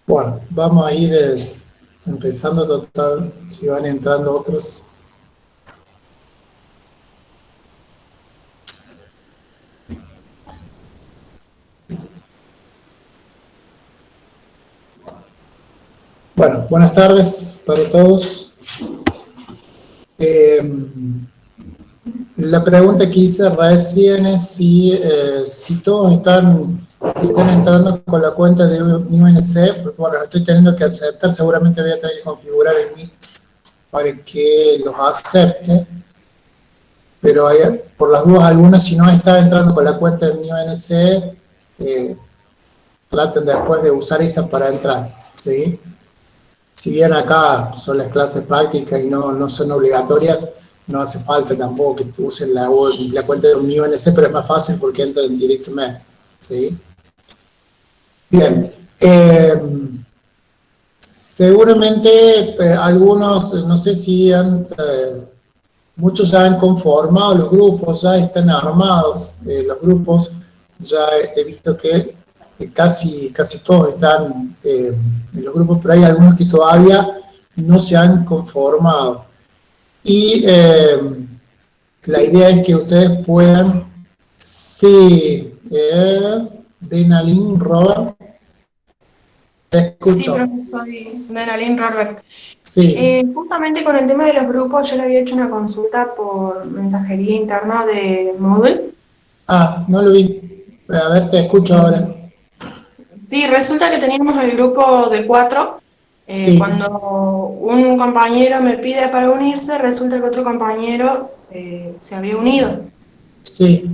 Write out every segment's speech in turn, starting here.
Bueno, vamos a ir empezando total, si van entrando otros. Bueno, buenas tardes para todos. Eh, la pregunta que hice recién es si todos están entrando con la cuenta de UNC, porque bueno, lo estoy teniendo que aceptar, seguramente voy a tener que configurar el Meet para que los acepte, pero por las dudas algunas, si no está entrando con la cuenta de UNC, traten después de usar esa para entrar, ¿sí? Si bien acá son las clases prácticas y no son obligatorias, no hace falta tampoco que usen la cuenta de mi UNC, pero es más fácil porque entran directamente, ¿sí? Bien. Seguramente algunos, no sé si muchos ya han conformado los grupos, ya están armados los grupos, ya he visto que casi todos están en los grupos, pero hay algunos que todavía no se han conformado. Y la idea es que ustedes puedan, sí, Denalín, Robert, te Sí, escucho, profe, soy Denalín Robert. sí, Justamente con el tema de los grupos, yo le había hecho una consulta por mensajería interna de Moodle. no lo vi, a ver, te escucho ahora, Sí, resulta que teníamos el grupo de 4. sí, Cuando un compañero me pide para unirse, resulta que otro compañero se había unido. sí.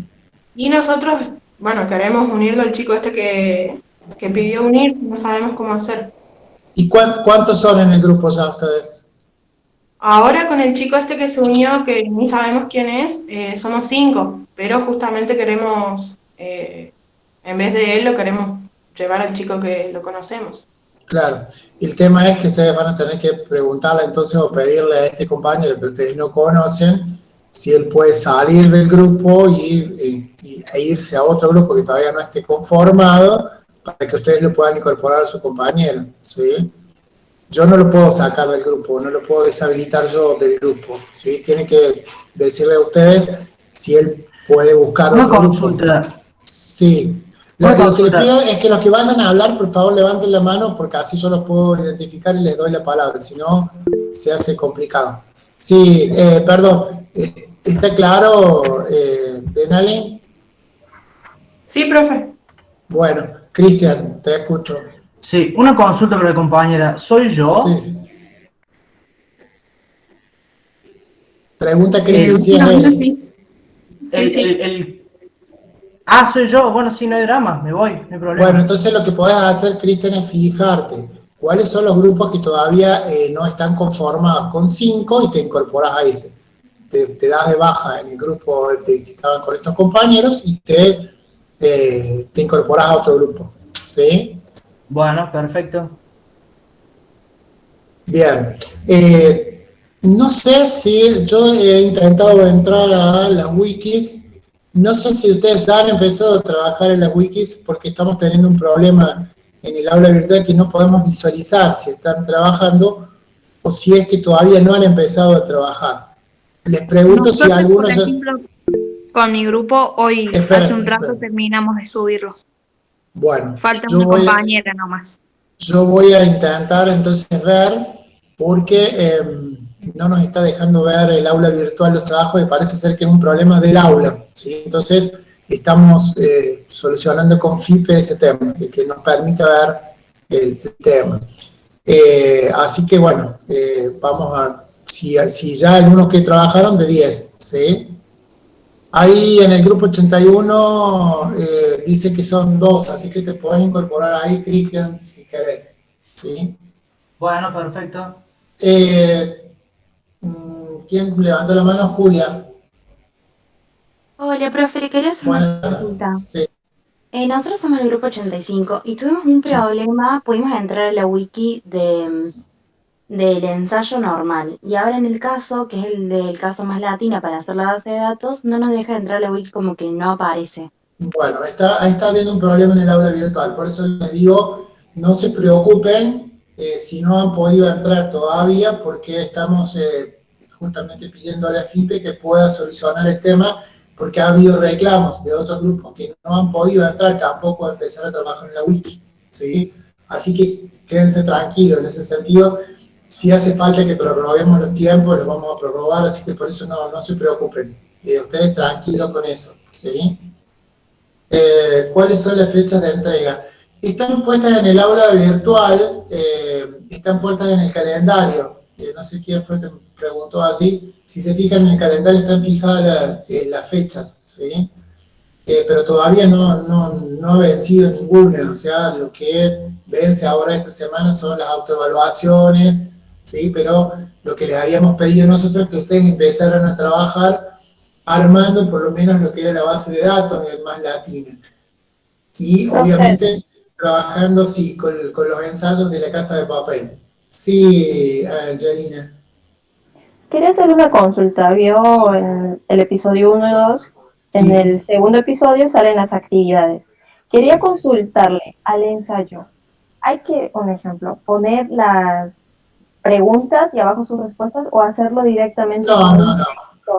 Y nosotros, bueno, queremos unirlo al chico este que pidió unirse, no sabemos cómo hacer. ¿Y cuántos son en el grupo ya ustedes? Ahora con el chico este que se unió, que ni sabemos quién es, somos 5, pero justamente queremos, en vez de él, lo queremos llevar al chico que lo conocemos. Claro. El tema es que ustedes van a tener que preguntarle entonces o pedirle a este compañero que ustedes no conocen si él puede salir del grupo e irse a otro grupo que todavía no esté conformado para que ustedes lo puedan incorporar a su compañero, ¿sí? Yo no lo puedo sacar del grupo, no lo puedo deshabilitar yo del grupo, ¿sí? Tienen que decirle a ustedes si él puede buscar Una otro grupo. consulta, Sí. una Lo que les pido consulta. es que los que vayan a hablar, por favor, levanten la mano porque así yo los puedo identificar y les doy la palabra, si no, se hace complicado. Sí, perdón, ¿está claro, Denali? Sí, profe. Bueno, Cristian, te escucho. Sí, una consulta para la compañera. ¿Soy yo? Sí. Pregunta Cristian si Sí, es más o menos él. sí. Sí, El, el, sí. el... Ah, soy yo. Bueno, sí, no hay drama. Me voy, no hay Bueno, problema. entonces lo que podés hacer, Cristian, es fijarte cuáles son los grupos que todavía no están conformados con 5 y te incorporas a ese. Te das de baja en el grupo que estaban con estos compañeros y te incorporas a otro grupo. ¿Sí? Bueno, perfecto. Bien. No sé si yo he intentado entrar a las wikis. No sé si ustedes ya han empezado a trabajar en las wikis porque estamos teniendo un problema en el aula virtual que no podemos visualizar si están trabajando o si es que todavía no han empezado a trabajar. Les pregunto si Nosotros, por algunos... ejemplo, con mi grupo, hoy hace Esperen, un rato esperen. terminamos de subirlo. Bueno, Falta yo una voy, compañera nomás. yo voy a intentar entonces ver, porque no nos está dejando ver el aula virtual los trabajos y parece ser que es un problema del aula, ¿sí? Entonces estamos solucionando con FIPE ese tema, que nos permita ver el tema. Así que bueno, vamos a, si ya algunos que trabajaron de 10, ¿sí? Ahí en el grupo 81 dice que son 2, así que te puedes incorporar ahí, Cristian, si querés. ¿Sí? Bueno, perfecto. Eh, ¿Quién levantó la mano? Julia. Hola, profe, le quería hacer una Bueno, consulta. sí, Nosotros somos el grupo 85 y tuvimos un sí. problema, pudimos entrar a la wiki del ensayo normal y ahora en el caso, que es el del caso más latina para hacer la base de datos, no nos deja entrar a la wiki como que no aparece. Bueno, está habiendo un problema en el aula virtual, por eso les digo, no se preocupen si no han podido entrar todavía, porque estamos justamente pidiendo a la FIPE que pueda solucionar el tema, porque ha habido reclamos de otros grupos que no han podido entrar tampoco a empezar a trabajar en la wiki, ¿sí? Así que quédense tranquilos en ese sentido. Si hace falta que prorroguemos los tiempos, los vamos a prorrogar, así que por eso no se preocupen. Ustedes tranquilos con eso, ¿sí? ¿Cuáles son las fechas de entrega? Están puestas en el aula virtual, están puestas en el calendario. No sé quién fue que me preguntó así. Si se fijan en el calendario están fijadas las fechas, ¿sí? Pero todavía no ha vencido ninguna. O sea, lo que vence ahora esta semana son las autoevaluaciones, ¿sí? Pero lo que les habíamos pedido nosotros es que ustedes empezaran a trabajar armando por lo menos lo que era la base de datos en Más Latina. Y obviamente trabajando, sí, con los ensayos de la Casa de Papel. Sí, Angelina. Quería hacer una consulta. Vio en el episodio 1 y 2, en Sí. el segundo episodio salen las actividades. Quería consultarle al ensayo. Hay que, un ejemplo, poner las preguntas y abajo sus respuestas o hacerlo directamente. No.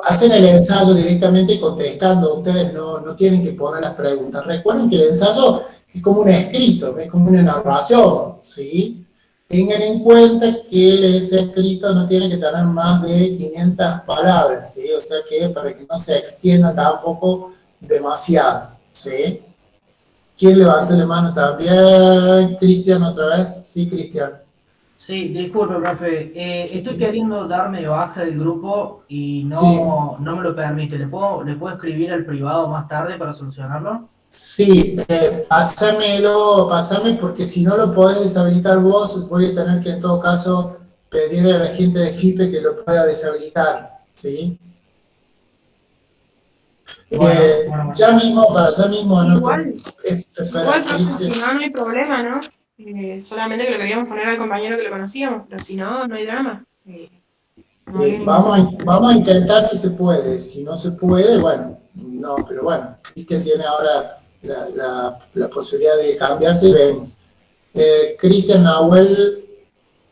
Hacen el ensayo directamente contestando. Ustedes no tienen que poner las preguntas. Recuerden que el ensayo es como un escrito, es como una narración, ¿sí? Tengan en cuenta que ese escrito no tiene que tener más de 500 palabras, ¿sí? O sea que para que no se extienda tampoco demasiado, ¿sí? ¿Quién levantó la mano también? Cristian, otra vez. Sí, Cristian. Sí, disculpe, profe. Estoy queriendo darme de baja del grupo y Sí. no me lo permite. ¿Le puedo escribir al privado más tarde para solucionarlo? Sí, pásame porque si no lo podés deshabilitar vos, voy a tener que en todo caso pedirle a la gente de FIPE que lo pueda deshabilitar, ¿sí? Bueno. Ya mismo anoto. Igual, Espera, profe, si no hay problema, ¿no? Solamente que lo queríamos poner al compañero que lo conocíamos, pero si no hay drama. No había ningún problema. Vamos a intentar si se puede. Si no se puede, bueno, no, pero bueno, Cristian tiene ahora la posibilidad de cambiarse y vemos. Cristian Nahuel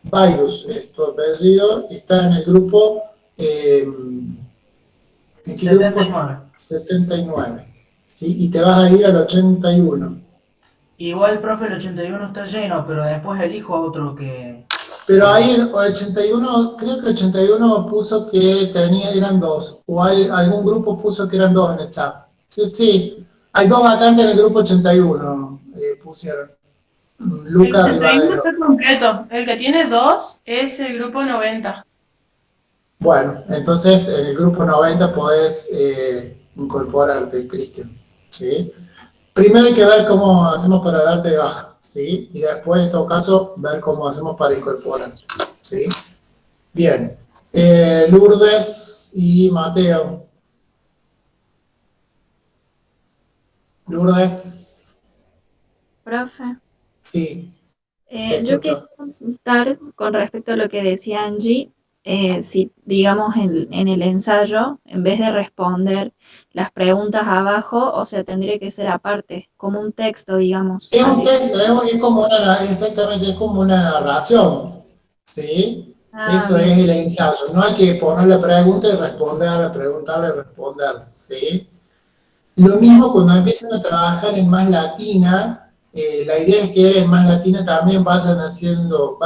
Virus, es tu apellido, está en el grupo. ¿En qué 79. grupo? 79. ¿Sí? Y te vas a ir al 81. Igual, profe, el 81 está lleno, pero después elijo a otro que... Pero ahí el 81, creo que 81 puso que eran dos, o algún grupo puso que eran dos en el chat. Sí, hay dos vacantes en el grupo 81, pusieron. Lucas El 31 Rivadero. está completo. El que tiene 2 es el grupo 90. Bueno, entonces en el grupo 90 podés incorporarte, Cristian, ¿sí? Primero hay que ver cómo hacemos para darte de baja, ¿sí? Y después, en todo caso, ver cómo hacemos para incorporar, ¿sí? Bien. Lourdes y Mateo. Lourdes. Profe, Sí, te yo quería escucho. consultar con respecto a lo que decía Angie, si digamos en el ensayo, en vez de responder las preguntas abajo, o sea, tendría que ser aparte, como un texto, digamos. Es un Así. texto, es como exactamente, es como una narración, ¿sí? Eso Bien. es el ensayo. No hay que poner la pregunta y responder, preguntarle y responder, ¿sí? Lo mismo cuando empiezan a trabajar en Más Latina, la idea es que en Más Latina también vayan haciendo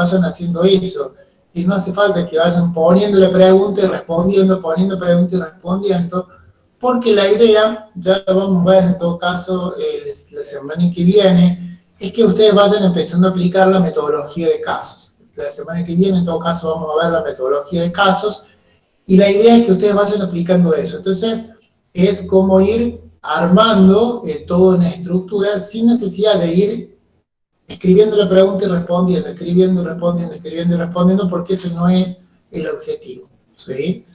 eso. Y no hace falta que vayan poniendo la pregunta y respondiendo, poniendo pregunta y respondiendo, porque la idea, ya lo vamos a ver en todo caso la semana que viene, es que ustedes vayan empezando a aplicar la metodología de casos. La semana que viene, en todo caso, vamos a ver la metodología de casos, y la idea es que ustedes vayan aplicando eso. Entonces, es como ir armando toda una estructura sin necesidad de ir escribiendo la pregunta y respondiendo, escribiendo y respondiendo, escribiendo y respondiendo, porque ese no es el objetivo, ¿sí?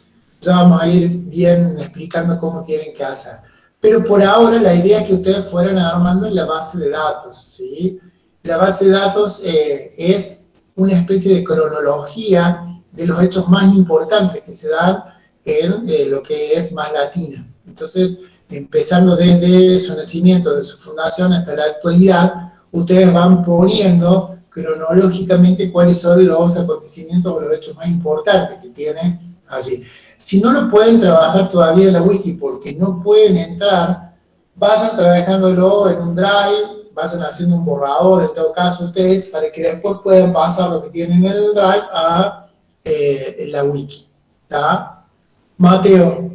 Ya vamos a ir bien explicando cómo tienen que hacer. Pero por ahora la idea es que ustedes fueran armando la base de datos, ¿sí? La base de datos es una especie de cronología de los hechos más importantes que se dan en lo que es Más Latina. Entonces, empezando desde su nacimiento, de su fundación hasta la actualidad, ustedes van poniendo cronológicamente cuáles son los acontecimientos o los hechos más importantes que tienen allí. Si no lo pueden trabajar todavía en la wiki porque no pueden entrar, vayan trabajándolo en un drive, vayan haciendo un borrador en todo caso ustedes, para que después puedan pasar lo que tienen en el drive a la wiki. ¿Tá? Mateo.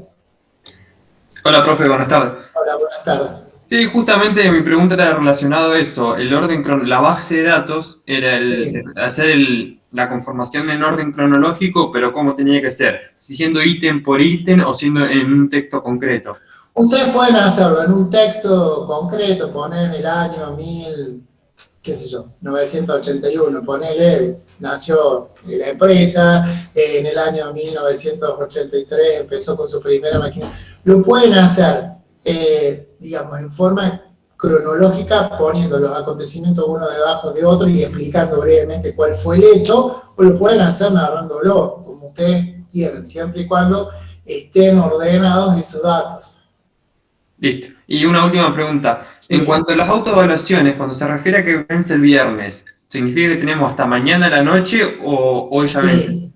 Hola, profe, buenas tardes. Hola, buenas tardes. Sí, justamente mi pregunta era relacionado a eso. El orden, la base de datos era hacer la conformación en orden cronológico, pero ¿cómo tenía que ser? ¿Siendo ítem por ítem o siendo en un texto concreto? Ustedes pueden hacerlo en un texto concreto, poner en el año 981, ponele, nació la empresa, en el año 1983 empezó con su primera máquina. Lo pueden hacer, digamos, en forma cronológica, poniendo los acontecimientos uno debajo de otro y explicando brevemente cuál fue el hecho, o lo pueden hacer narrándolo, como ustedes quieran, siempre y cuando estén ordenados esos datos. Listo. Y una última pregunta. Sí. En cuanto a las autoevaluaciones, cuando se refiere a que vence el viernes, ¿significa que tenemos hasta mañana a la noche o hoy ya vence? Sí.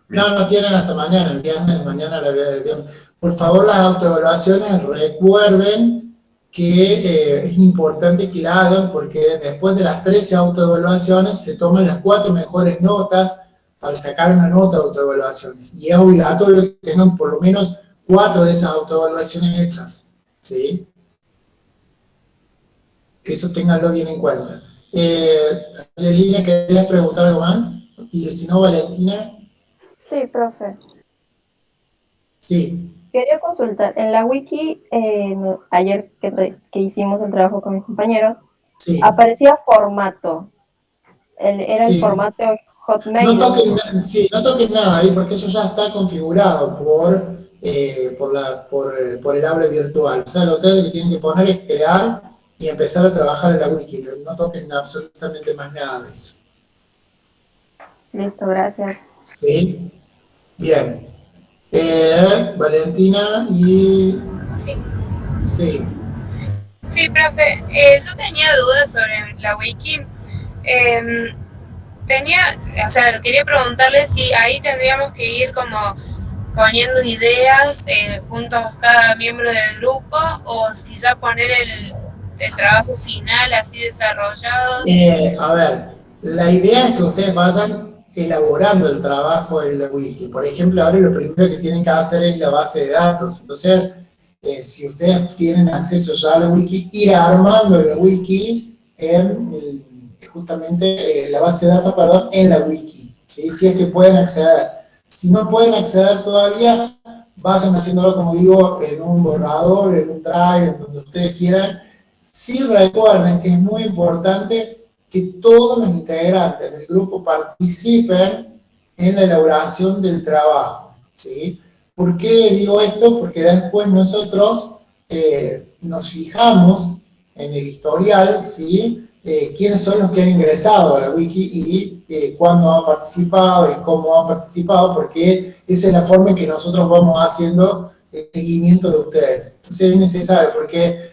No tienen hasta mañana, el viernes, mañana la vida del viernes. Por favor, las autoevaluaciones, recuerden que es importante que la hagan porque después de las 13 autoevaluaciones se toman las 4 mejores notas para sacar una nota de autoevaluaciones. Y es obligatorio que tengan por lo menos 4 de esas autoevaluaciones hechas. ¿Sí? Eso ténganlo bien en cuenta. Angelina, ¿querías preguntar algo más? Y si no, Valentina. Sí, profe. Sí. Quería consultar, en la wiki, ayer que hicimos el trabajo con mis compañeros, Sí. aparecía formato. Era Sí. el formato Hotmail. No toquen nada ahí porque eso ya está configurado por el aula virtual. O sea, lo que tienen que poner es crear y empezar a trabajar en la wiki. No toquen absolutamente más nada de eso. Listo, gracias. Sí. Bien. Valentina y... Sí. Sí. Sí, profe. Yo tenía dudas sobre la wiki. Quería preguntarle si ahí tendríamos que ir como poniendo ideas juntos cada miembro del grupo o si ya poner el trabajo final así desarrollado. A ver, la idea es que ustedes vayan elaborando el trabajo en la wiki. Por ejemplo, ahora lo primero que tienen que hacer es la base de datos. Entonces, si ustedes tienen acceso ya a la wiki, ir armando la wiki justamente la base de datos, perdón, en la wiki. ¿Sí? Si es que pueden acceder. Si no pueden acceder todavía, vayan haciéndolo, como digo, en un borrador, en un drive, en donde ustedes quieran. Sí, recuerden que es muy importante que todos los integrantes del grupo participen en la elaboración del trabajo, ¿sí? ¿Por qué digo esto? Porque después nosotros nos fijamos en el historial, ¿sí? Quiénes son los que han ingresado a la wiki y cuándo han participado y cómo han participado, porque esa es la forma en que nosotros vamos haciendo el seguimiento de ustedes. Entonces es necesario, porque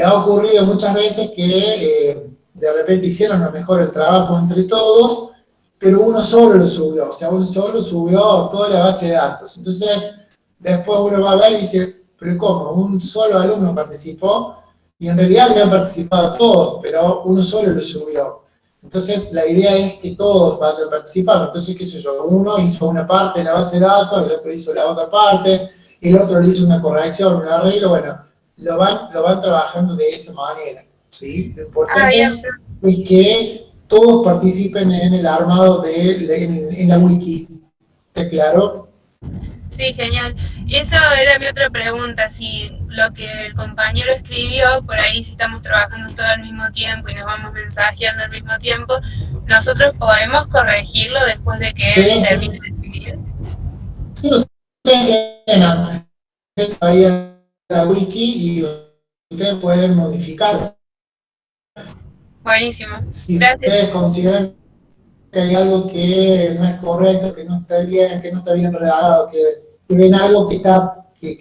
ha ocurrido muchas veces que de repente hicieron a lo mejor el trabajo entre todos, pero uno solo lo subió, o sea, uno solo subió toda la base de datos. Entonces, después uno va a ver y dice, pero ¿cómo? Un solo alumno participó, y en realidad habían participado todos, pero uno solo lo subió. Entonces, la idea es que todos vayan participando. Entonces, qué sé yo, uno hizo una parte de la base de datos, el otro hizo la otra parte, el otro le hizo una corrección, un arreglo, bueno, lo van trabajando de esa manera, ¿sí? Lo importante es que todos participen en el armado en la wiki. ¿Está claro? Sí, genial. Eso era mi otra pregunta, si lo que el compañero escribió, por ahí si estamos trabajando todo al mismo tiempo y nos vamos mensajeando al mismo tiempo, ¿nosotros podemos corregirlo después de que él termine de escribir? Sí, ustedes tienen acceso ahí a la wiki y ustedes pueden modificar. Buenísimo. Si Gracias. ustedes consideran que hay algo que no es correcto, que no está bien, que no está bien redactado, que ven algo que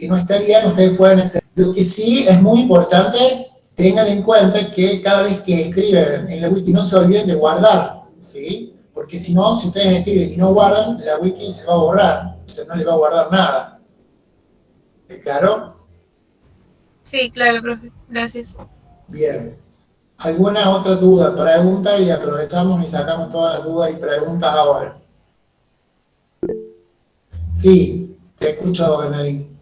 no está bien, ustedes pueden acceder. Lo que sí es muy importante tengan en cuenta que cada vez que escriben en la wiki no se olviden de guardar, ¿sí? Porque si no, si ustedes escriben y no guardan, la wiki se va a borrar, o sea, no le va a guardar nada. ¿Claro? Sí, claro, profe. Gracias. Bien. ¿Alguna otra duda, pregunta? Y aprovechamos y sacamos todas las dudas y preguntas ahora. Sí, te escucho, Donelín.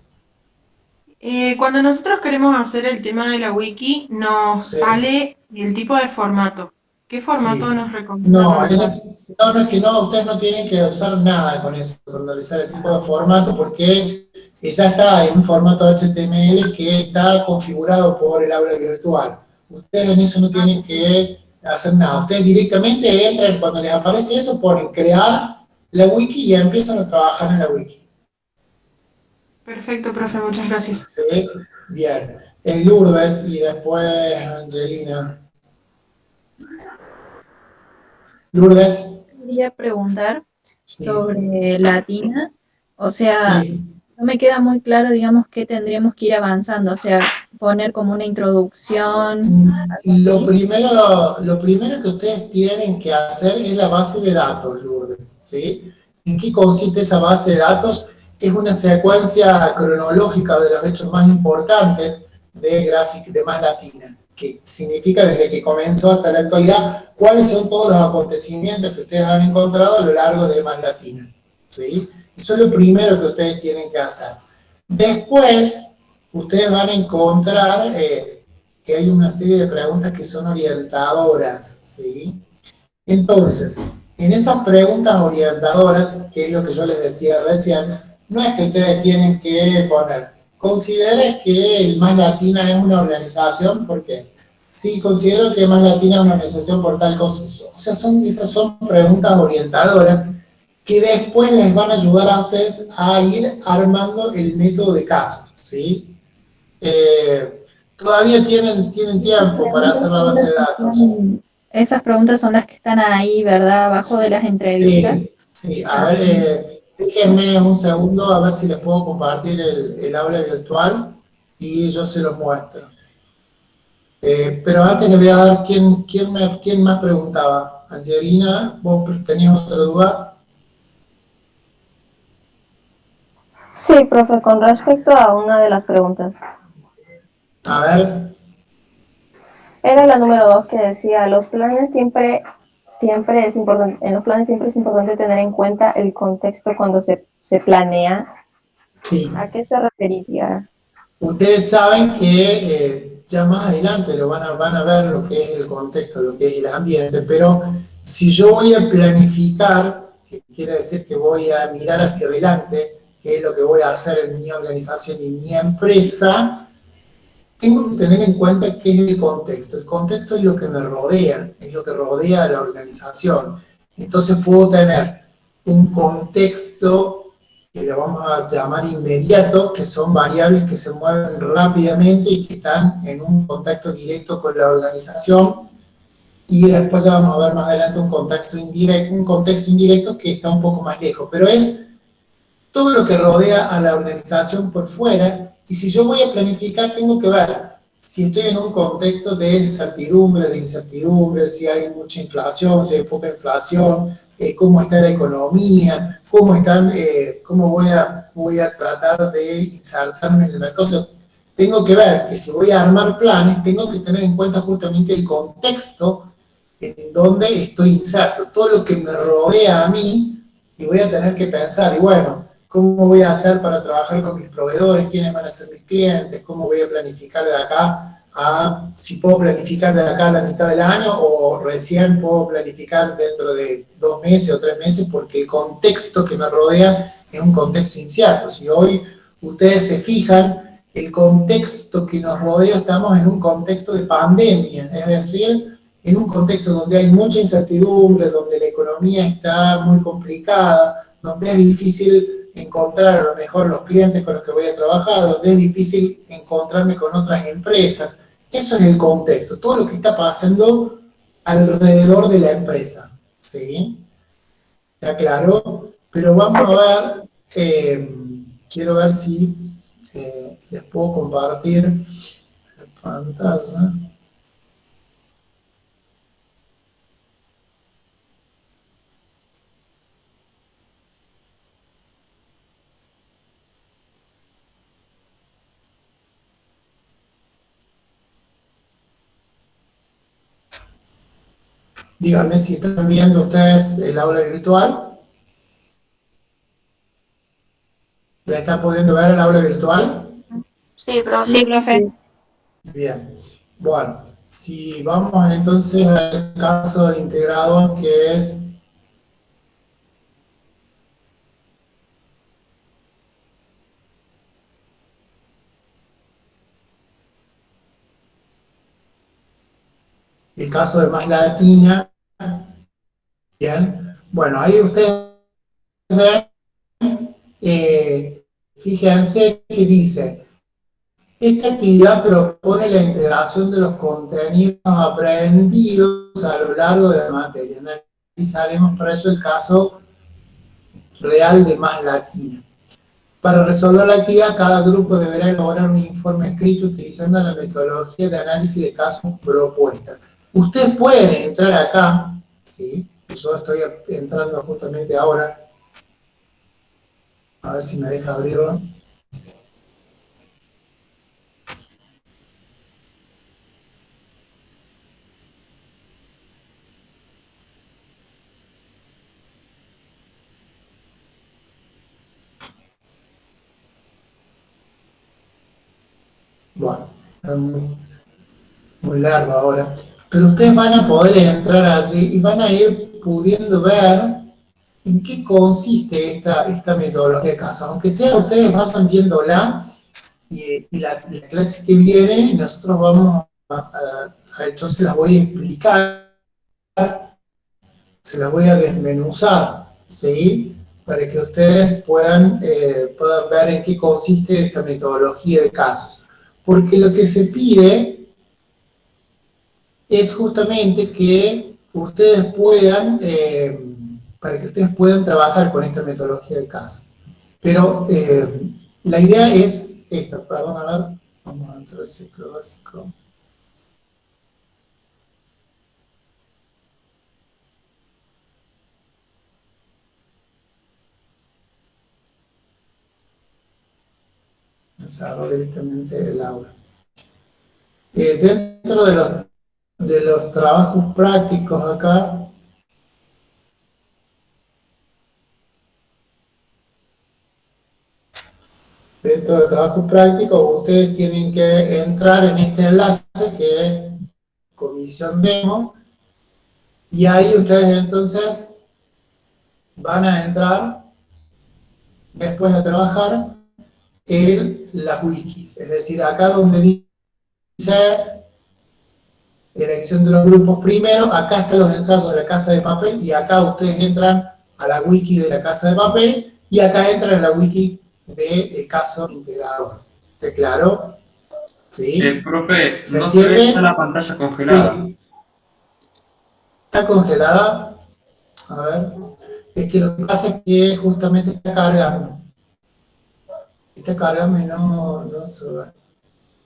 Cuando nosotros queremos hacer el tema de la wiki, nos Sí. sale el tipo de formato. ¿Qué formato Sí. nos recomiendan No, usar? no, es que no, ustedes no tienen que usar nada con eso, cuando les sale el tipo de formato, porque ya está en un formato HTML que está configurado por el aula virtual. Ustedes en eso no tienen que hacer nada. Ustedes directamente entran, cuando les aparece eso, ponen crear la wiki y ya empiezan a trabajar en la wiki. Perfecto, profe, muchas gracias. ¿Sí? Bien. Lourdes y después Angelina. Lourdes. Quería preguntar Sí. sobre Latina, o sea, Sí. no me queda muy claro, digamos, qué tendríamos que ir avanzando, o sea, poner como una introducción. Lo primero que ustedes tienen que hacer es la base de datos, Lourdes, ¿sí? ¿En qué consiste esa base de datos? Es una secuencia cronológica de los hechos más importantes de Más Latina, que significa desde que comenzó hasta la actualidad, cuáles son todos los acontecimientos que ustedes han encontrado a lo largo de Más Latina, ¿sí? Eso es lo primero que ustedes tienen que hacer. Después, ustedes van a encontrar que hay una serie de preguntas que son orientadoras, ¿sí? Entonces, en esas preguntas orientadoras, que es lo que yo les decía recién, no es que ustedes tienen que poner, considera que el Más Latina es una organización, porque sí, considero que Más Latina es una organización por tal cosa. O sea, esas son preguntas orientadoras que después les van a ayudar a ustedes a ir armando el método de casos, ¿sí? Todavía tienen tiempo para hacer la base de datos. Esas preguntas son las que están ahí, ¿verdad? Abajo de las entrevistas. Sí, sí. A ver, déjenme un segundo a ver si les puedo compartir el aula virtual y yo se los muestro. Pero antes le voy a dar quién más preguntaba. Angelina, ¿vos tenías otra duda? Sí, profe, con respecto a una de las preguntas. A ver. Era la número 2 que decía, los planes siempre es importante, en los planes siempre es importante tener en cuenta el contexto cuando se planea. Sí. ¿A qué se referiría? Ustedes saben que ya más adelante van a ver lo que es el contexto, lo que es el ambiente, pero si yo voy a planificar, que quiere decir que voy a mirar hacia adelante, qué es lo que voy a hacer en mi organización y mi empresa, tengo que tener en cuenta qué es el contexto. El contexto es lo que me rodea, es lo que rodea a la organización. Entonces puedo tener un contexto que le vamos a llamar inmediato, que son variables que se mueven rápidamente y que están en un contacto directo con la organización, y después ya vamos a ver más adelante un contexto indirecto que está un poco más lejos, pero es todo lo que rodea a la organización por fuera, y si yo voy a planificar tengo que ver si estoy en un contexto de certidumbre, de incertidumbre, si hay mucha inflación, si hay poca inflación, cómo está la economía, cómo voy a tratar de insertarme en el mercado. O sea, tengo que ver que si voy a armar planes, tengo que tener en cuenta justamente el contexto en donde estoy inserto, todo lo que me rodea a mí, y voy a tener que pensar, y bueno, ¿cómo voy a hacer para trabajar con mis proveedores? ¿Quiénes van a ser mis clientes? ¿Cómo voy a planificar de acá si puedo planificar de acá a la mitad del año, o recién puedo planificar dentro de 2 meses o 3 meses, porque el contexto que me rodea es un contexto incierto? Si hoy ustedes se fijan, el contexto que nos rodea, estamos en un contexto de pandemia, es decir, en un contexto donde hay mucha incertidumbre, donde la economía está muy complicada, donde es difícil encontrar a lo mejor los clientes con los que voy a trabajar, donde es difícil encontrarme con otras empresas. Eso es el contexto, todo lo que está pasando alrededor de la empresa, ¿sí? ¿Está claro? Pero vamos a ver, quiero ver si les puedo compartir pantalla. Díganme si están viendo ustedes el aula virtual. ¿La están pudiendo ver el aula virtual? Sí, profe. Sí, profe. Bien. Bueno, si vamos entonces al caso de integrador, que es el caso de más latina. Bien. Bueno, ahí ustedes ven, fíjense que dice: esta actividad propone la integración de los contenidos aprendidos a lo largo de la materia. Analizaremos para eso el caso real de más latina. Para resolver la actividad, cada grupo deberá elaborar un informe escrito utilizando la metodología de análisis de casos propuesta. Ustedes pueden entrar acá, ¿sí? Yo estoy entrando justamente ahora. A ver si me deja abrirlo. Bueno, está muy largo ahora. Pero ustedes van a poder entrar allí y van a ir pudiendo ver en qué consiste esta metodología de casos. Aunque sea ustedes vayan viéndola y la clase que viene nosotros vamos yo se las voy a explicar, se las voy a desmenuzar, ¿sí? Para que ustedes puedan ver en qué consiste esta metodología de casos. Porque lo que se pide es justamente que ustedes puedan, para que ustedes puedan trabajar con esta metodología de casos. Pero la idea es esta, perdón, a ver, vamos a entrar al ciclo básico. Me cerró directamente el aula. Dentro de los trabajos prácticos acá, dentro del trabajo práctico, ustedes tienen que entrar en este enlace que es Comisión Demo, y ahí ustedes entonces van a entrar después de trabajar en las wikis, es decir, acá donde dice elección de los grupos primero, acá están los ensayos de la Casa de Papel, y acá ustedes entran a la wiki de la Casa de Papel, y acá entran a la wiki del caso integrador. ¿Está claro? ¿Sí? Profe, ¿Se no entiende? se ve, está la pantalla congelada. Sí. ¿Está congelada? A ver. Es que lo que pasa es que justamente está cargando. Está cargando y no sube.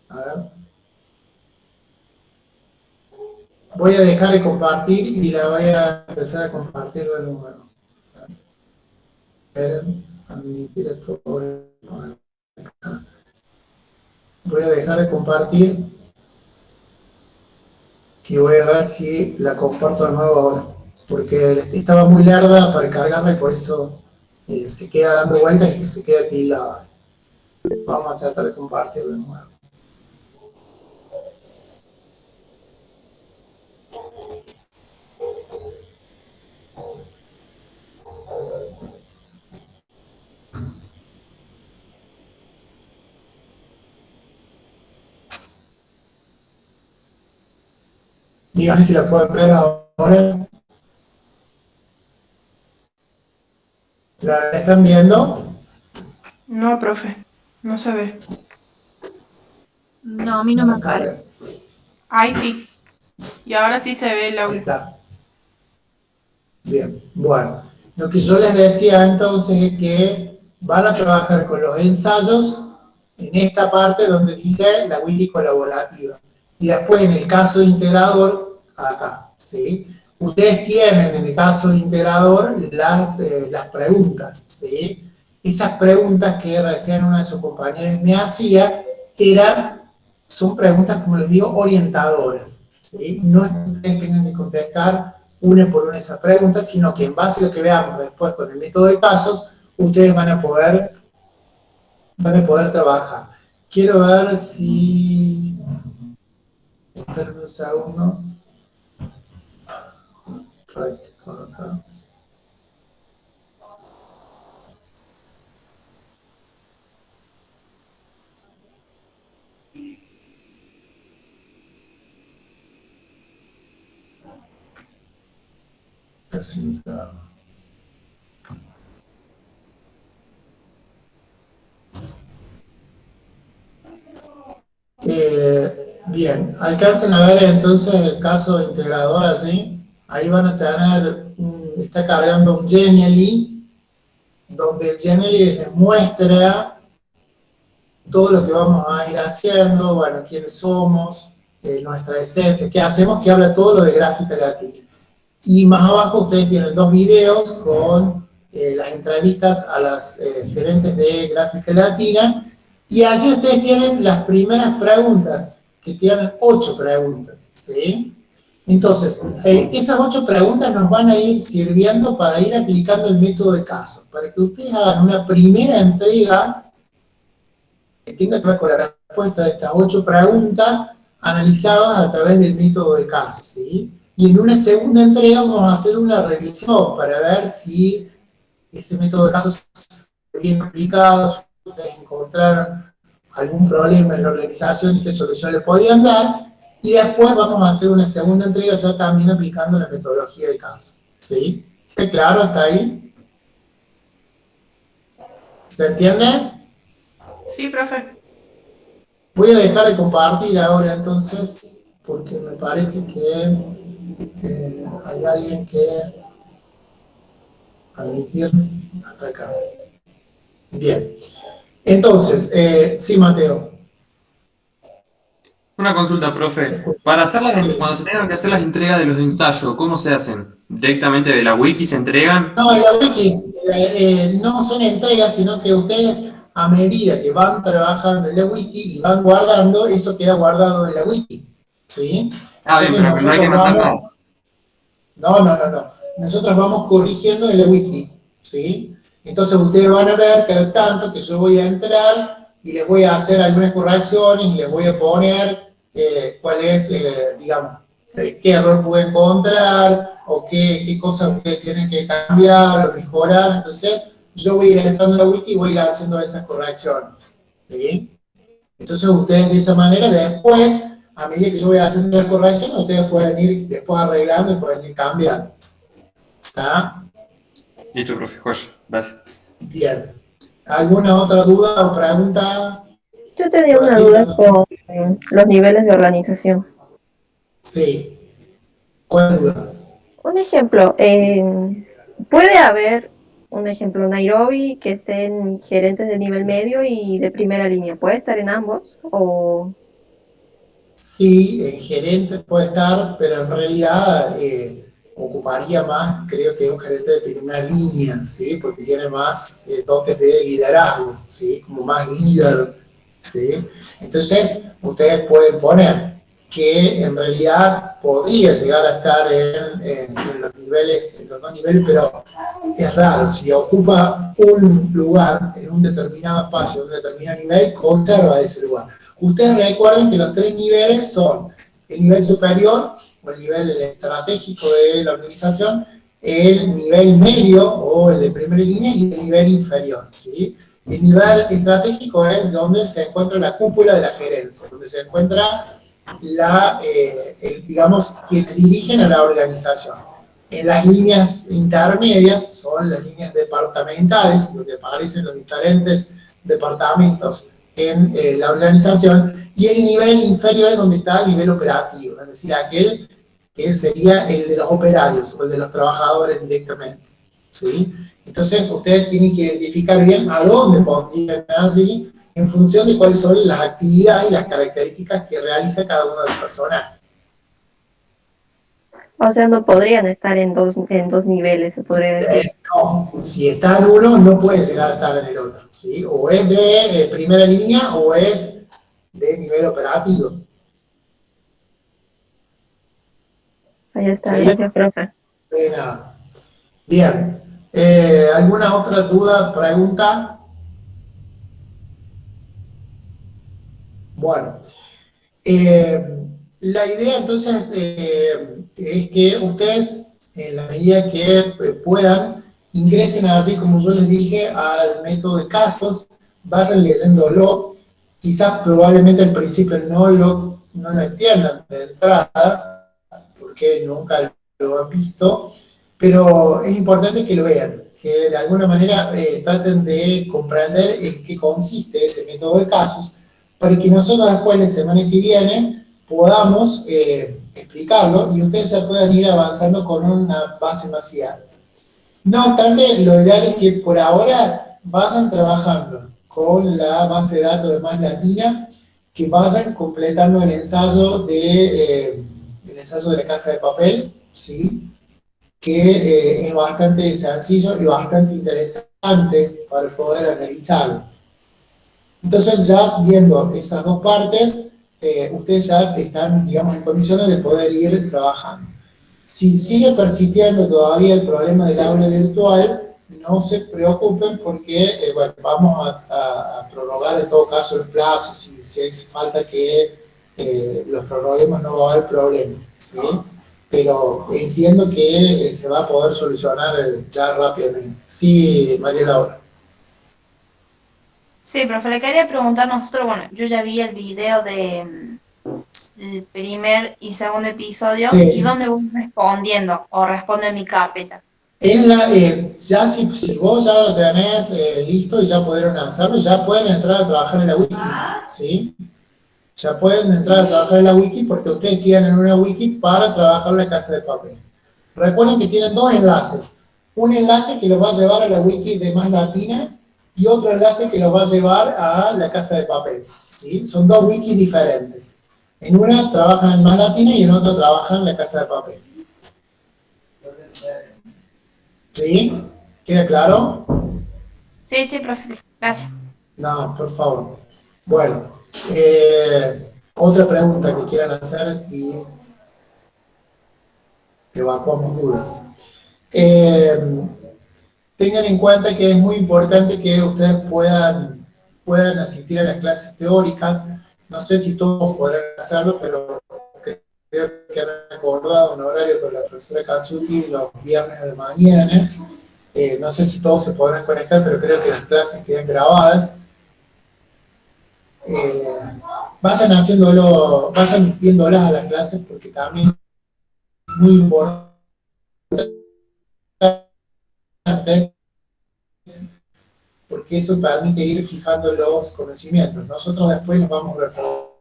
A ver. Voy a dejar de compartir y la voy a empezar a compartir de nuevo. Esperen, admitir esto. Voy a dejar de compartir y voy a ver si la comparto de nuevo ahora. Porque estaba muy larga para cargarla y por eso se queda dando vueltas y se queda tildada. Vamos a tratar de compartir de nuevo. Díganme si la pueden ver ahora. ¿La están viendo? No, profe, no se ve. No, a mí no me aparece. Ahí sí. Y ahora sí se ve el Ahí audio. está. Bien, bueno. Lo que yo les decía entonces es que van a trabajar con los ensayos en esta parte donde dice la wiki colaborativa. Y después en el caso de integrador, acá, ¿sí? Ustedes tienen en el caso de integrador las preguntas, ¿sí? Esas preguntas que recién una de sus compañeras me hacía son preguntas, como les digo, orientadoras, ¿sí? No es que ustedes tengan que contestar una por una esas preguntas, sino que en base a lo que veamos después con el método de casos, ustedes van a poder trabajar. Quiero ver si... Esperen un segundo. Acá. Bien, alcancen a ver entonces el caso de integrador así. Ahí van a tener, está cargando un Genially, donde el Genially les muestra todo lo que vamos a ir haciendo, bueno, quiénes somos, nuestra esencia, qué hacemos, que habla todo lo de gráfica latina. Y más abajo ustedes tienen 2 videos con las entrevistas a las gerentes de gráfica latina, y allí ustedes tienen las primeras preguntas, que tienen 8 preguntas, ¿sí? Entonces, esas 8 preguntas nos van a ir sirviendo para ir aplicando el método de casos, para que ustedes hagan una primera entrega que tenga que ver con la respuesta de estas 8 preguntas analizadas a través del método de casos, ¿sí? Y en una segunda entrega vamos a hacer una revisión para ver si ese método de casos es bien aplicado, si ustedes encontraron algún problema en la organización y qué solución le podían dar, y después vamos a hacer una segunda entrega ya también aplicando la metodología de casos, ¿sí? ¿Está claro hasta ahí? ¿Se entiende? Sí, profe. Voy a dejar de compartir ahora entonces, porque me parece que hay alguien que admitir hasta acá. Bien. Entonces, sí, Mateo. Una consulta, profe. Para hacerlas, cuando tengan que hacer las entregas de los ensayos, ¿cómo se hacen? ¿Directamente de la wiki se entregan? No, en la wiki no son entregas, sino que ustedes, a medida que van trabajando en la wiki y van guardando, eso queda guardado en la wiki, ¿sí? Ah, bien, pero no hay que mandar nada. No. Nosotros vamos corrigiendo en la wiki, ¿sí? Entonces ustedes van a ver cada tanto que yo voy a entrar y les voy a hacer algunas correcciones y les voy a poner cuál es, digamos, qué error pude encontrar o qué cosas ustedes tienen que cambiar o mejorar. Entonces yo voy a ir entrando en la wiki y voy a ir haciendo esas correcciones, ¿sí? Entonces ustedes de esa manera después, a medida que yo voy haciendo las correcciones, ustedes pueden ir después arreglando y pueden ir cambiando. ¿Está? Listo, profe. Joya. Gracias. Bien. ¿Alguna otra duda o pregunta? Yo tenía una duda con los niveles de organización. Sí. ¿Cuál duda? Un ejemplo, puede haber, un ejemplo, Nairobi que estén gerentes de nivel medio y de primera línea. ¿Puede estar en ambos? O... Sí, en gerente puede estar, pero en realidad ocuparía más, creo que un gerente de primera línea, ¿sí? Porque tiene más dotes de liderazgo, ¿sí? Como más líder, ¿sí? Entonces, ustedes pueden poner que en realidad podría llegar a estar en los niveles, en los 2 niveles, pero es raro. Si ocupa un lugar en un determinado espacio, en un determinado nivel, conserva ese lugar. Ustedes recuerden que los 3 niveles son el nivel superior, o el nivel estratégico de la organización, el nivel medio, o el de primera línea, y el nivel inferior, ¿sí? El nivel estratégico es donde se encuentra la cúpula de la gerencia, donde se encuentra digamos, quienes dirigen a la organización. En las líneas intermedias son las líneas departamentales, donde aparecen los diferentes departamentos en la organización, y el nivel inferior es donde está el nivel operativo, es decir, aquel que sería el de los operarios o el de los trabajadores directamente, ¿sí? Entonces ustedes tienen que identificar bien a dónde pondrían así en función de cuáles son las actividades y las características que realiza cada uno de los personajes. O sea, no podrían estar en dos niveles, se podría decir. No, si está en uno, no puede llegar a estar en el otro, ¿sí? O es de primera línea o es de nivel operativo. Ahí está, ¿Sí? gracias, profe. De nada. Bien. ¿Alguna otra duda, pregunta? Bueno. La idea entonces es que ustedes, en la medida que puedan, ingresen así como yo les dije al método de casos, vayan leyéndolo, quizás probablemente al principio no lo entiendan de entrada, porque nunca lo han visto, pero es importante que lo vean, que de alguna manera traten de comprender en qué consiste ese método de casos, para que nosotros después, la semana que viene, podamos explicarlo y ustedes ya puedan ir avanzando con una base más alta. No obstante, lo ideal es que por ahora vayan trabajando con la base de datos de Más Latina, que vayan completando el ensayo de la Casa de Papel, ¿sí? Que es bastante sencillo y bastante interesante para poder analizarlo. Entonces, ya viendo esas dos partes, ustedes ya están, digamos, en condiciones de poder ir trabajando. Si sigue persistiendo todavía el problema del aula virtual, no se preocupen porque bueno, vamos a prorrogar en todo caso el plazo, si hace falta que los prorroguemos no va a haber problema, ¿sí? Pero entiendo que se va a poder solucionar ya rápidamente. Sí, María Laura. Sí, profe, le quería preguntar nosotros, bueno, yo ya vi el video de el primer y segundo episodio, Sí. ¿y dónde voy respondiendo? O responde en mi carpeta. Ya si vos ya lo tenés listo y ya pudieron hacerlo, ya pueden entrar a trabajar en la wiki, ¿sí? Ya pueden entrar a trabajar en la wiki porque ustedes tienen una wiki para trabajar en la Casa de Papel. Recuerden que tienen dos enlaces. Un enlace que los va a llevar a la wiki de Más Latina y otro enlace que los va a llevar a la Casa de Papel, ¿sí? Son dos wikis diferentes. En una trabajan en Más Latina y en otra trabajan en la Casa de Papel. ¿Sí? ¿Queda claro? Sí, profe, gracias. No, por favor. Bueno, otra pregunta que quieran hacer y evacuamos dudas. Tengan en cuenta que es muy importante que ustedes puedan asistir a las clases teóricas. No sé si todos podrán hacerlo, pero creo que han acordado un horario con la profesora Kazuki los viernes de la mañana. No sé si todos se podrán conectar, pero creo que las clases quedan grabadas. Vayan haciéndolo, vayan viéndolas a las clases, porque también es muy importante, porque eso permite ir fijando los conocimientos. Nosotros después los vamos reforzando.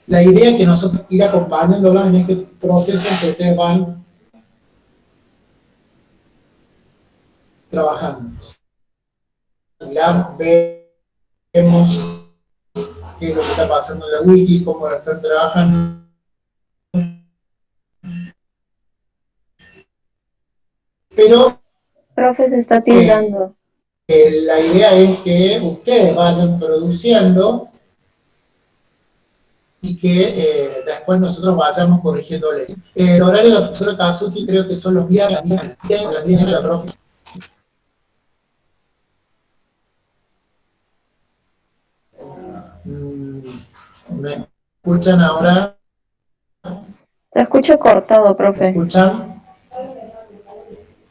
La idea es que nosotros ir acompañándolos en este proceso en que ustedes van trabajando. Mirar, vemos qué es lo que está pasando en la wiki, cómo lo están trabajando. Pero Profe, se está tildando. la idea es que ustedes vayan produciendo y que después nosotros vayamos corrigiéndole. El horario de la profesora Kazuki creo que son los viernes a las 10 de la profe. ¿Me escuchan ahora? Se escucha cortado, ¿Me profe. escuchan?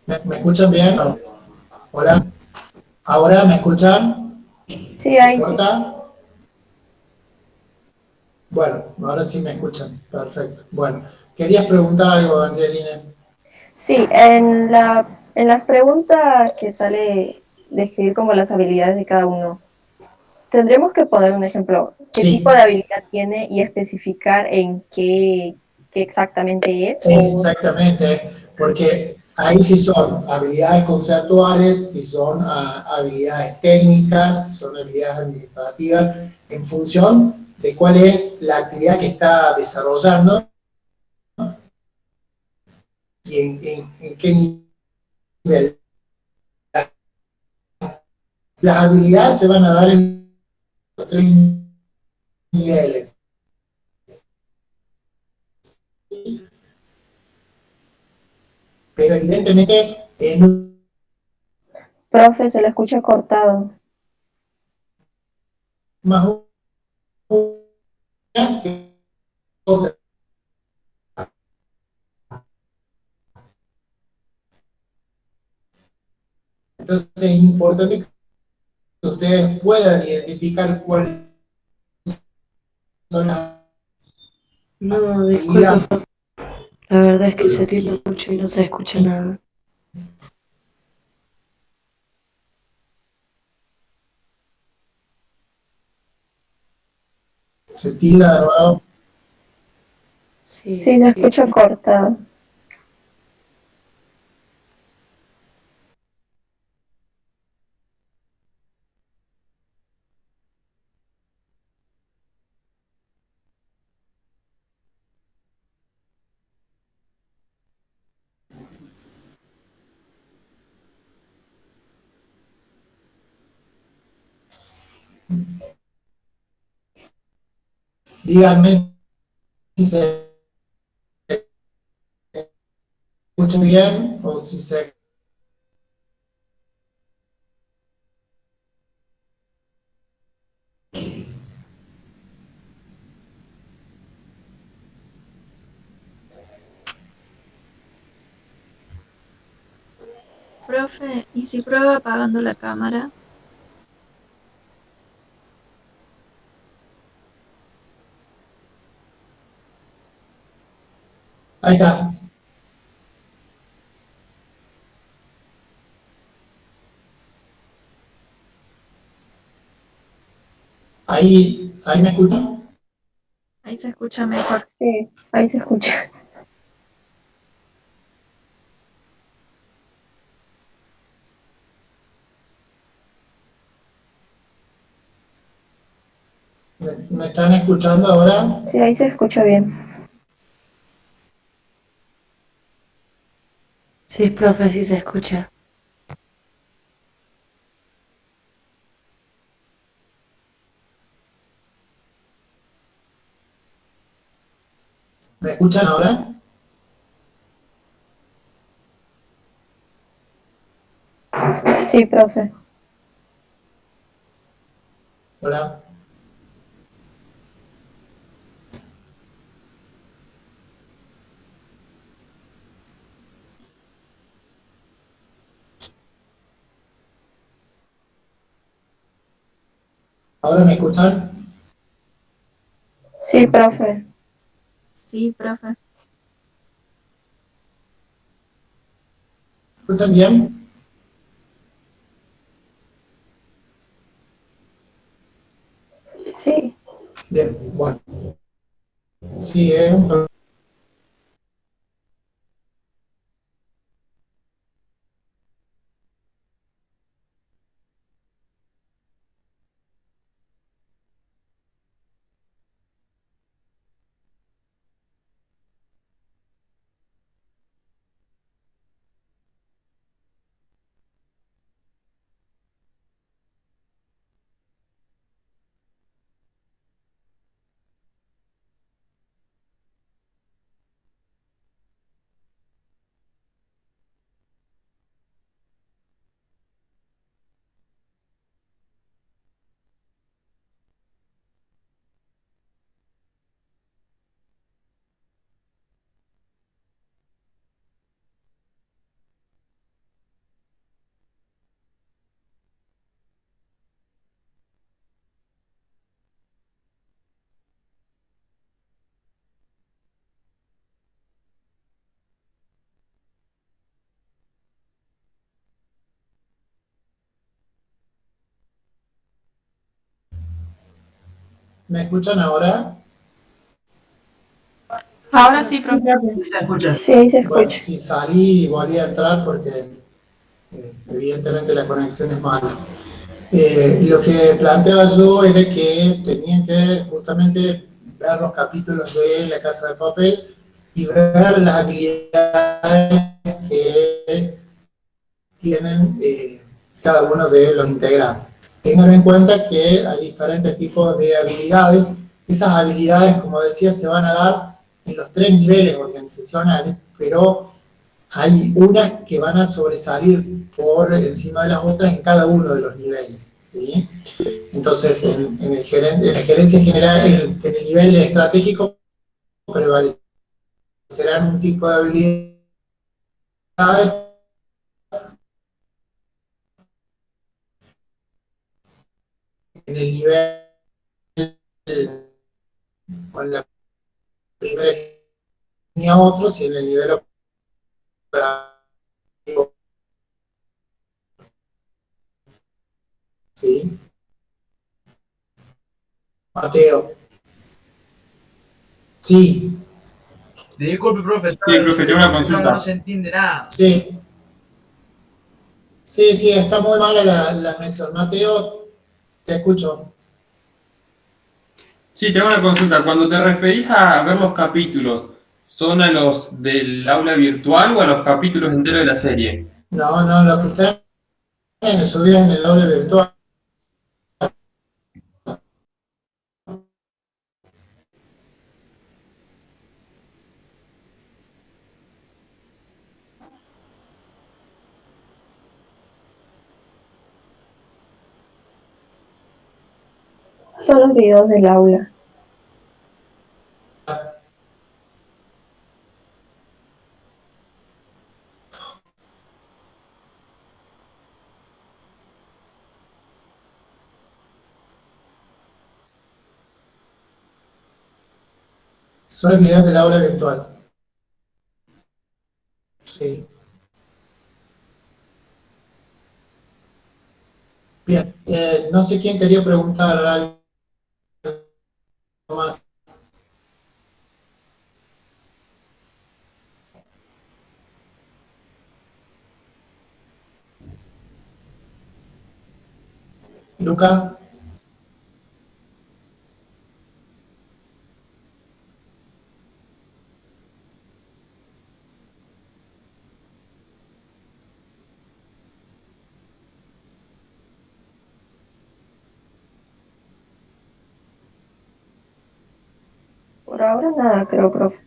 ¿Me escuchan bien? ¿Hola? ¿Ahora me escuchan? Sí, ahí sí. ¿Corta? Bueno, ahora sí me escuchan. Perfecto. Bueno, ¿querías preguntar algo, Angelina? Sí, en las preguntas que sale describir como las habilidades de cada uno, tendremos que poner un ejemplo, qué Sí. tipo de habilidad tiene y especificar en qué exactamente es. Exactamente, porque Ahí sí son habilidades conceptuales, si son habilidades técnicas, si son habilidades administrativas, en función de cuál es la actividad que está desarrollando y en qué nivel. Las habilidades se van a dar en los tres niveles. Pero evidentemente en Profe, se lo escucha cortado. más una que otra. Entonces es importante que ustedes puedan identificar cuáles son las No, habilidades. disculpa, la verdad es que se tilda Sí, mucho y no se escucha nada. se tilda de nuevo. Sí, Sí, se escucha cortado. Díganme si se escucha bien o si se... Profe, ¿y si prueba apagando la cámara? Ahí está. Ahí me escuchan. Ahí se escucha mejor. Sí, ahí se escucha. ¿Me están escuchando ahora? Sí, ahí se escucha bien. Sí, profe, sí se escucha. ¿Me escuchan ahora? Sí, profe. Hola. ¿Ahora me escuchan? Sí, profe. Sí, profe. ¿Me escuchan bien? Sí. Bien, bueno. Sí, es un problema. ¿Me escuchan ahora? Ahora sí, profe. Se escucha. Sí, ahí se Bueno, escucha. sí, salí y volví a entrar porque evidentemente la conexión es mala. Lo que planteaba yo era que tenían que justamente ver los capítulos de La Casa de Papel y ver las habilidades que tienen cada uno de los integrantes. Tengan en cuenta que hay diferentes tipos de habilidades. Esas habilidades, como decía, se van a dar en los 3 niveles organizacionales, pero hay unas que van a sobresalir por encima de las otras en cada uno de los niveles, ¿sí? Entonces, en la gerencia general, en el nivel estratégico, prevalecerán un tipo de habilidades. En el nivel, con la primera línea otros, y en el nivel operativo, ¿sí? Mateo. Sí. Disculpe, profe. Sí, profe, tengo una consulta. No se entiende nada. Sí. Sí, está muy mala la conexión. Mateo, te escucho. Sí, tengo una consulta. Cuando te referís a ver los capítulos, ¿son a los del aula virtual o a los capítulos enteros de la serie? No, lo que está subido en el aula virtual. Son los videos del aula. Son los videos del aula virtual. Sí. Bien, no sé quién quería preguntar algo más. Luca. Por ahora nada, creo, profe.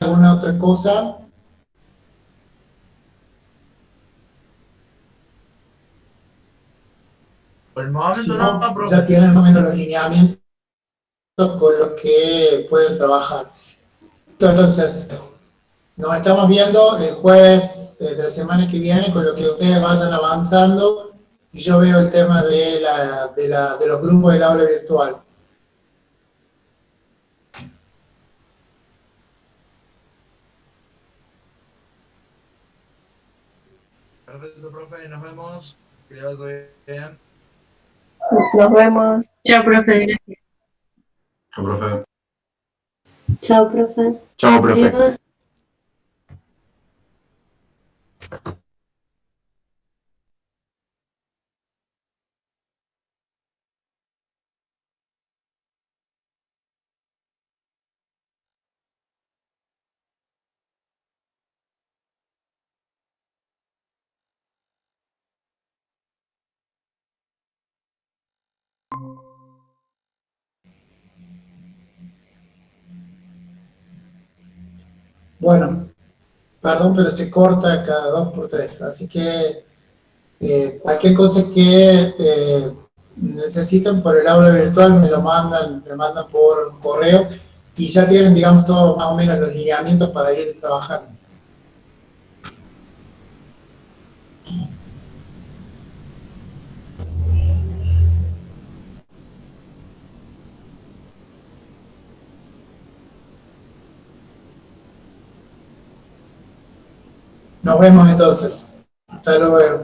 ¿Alguna otra cosa? Por el momento Si no, no, profe. ya tienen más o menos los lineamientos con los que pueden trabajar. Entonces, nos estamos viendo el jueves de la semana que viene con lo que ustedes vayan avanzando y yo veo el tema de los grupos del aula virtual. Perfecto, profe. Nos vemos. Que le vaya bien. Nos vemos. Chao, profe. Gracias. Chao, profe. Chao, profe. Chao, profe. Adiós. Bueno, perdón, pero se corta cada 2 por 3, así que cualquier cosa que necesiten por el aula virtual me mandan por correo y ya tienen, digamos, todos más o menos los lineamientos para ir trabajando. Nos vemos entonces. Hasta luego.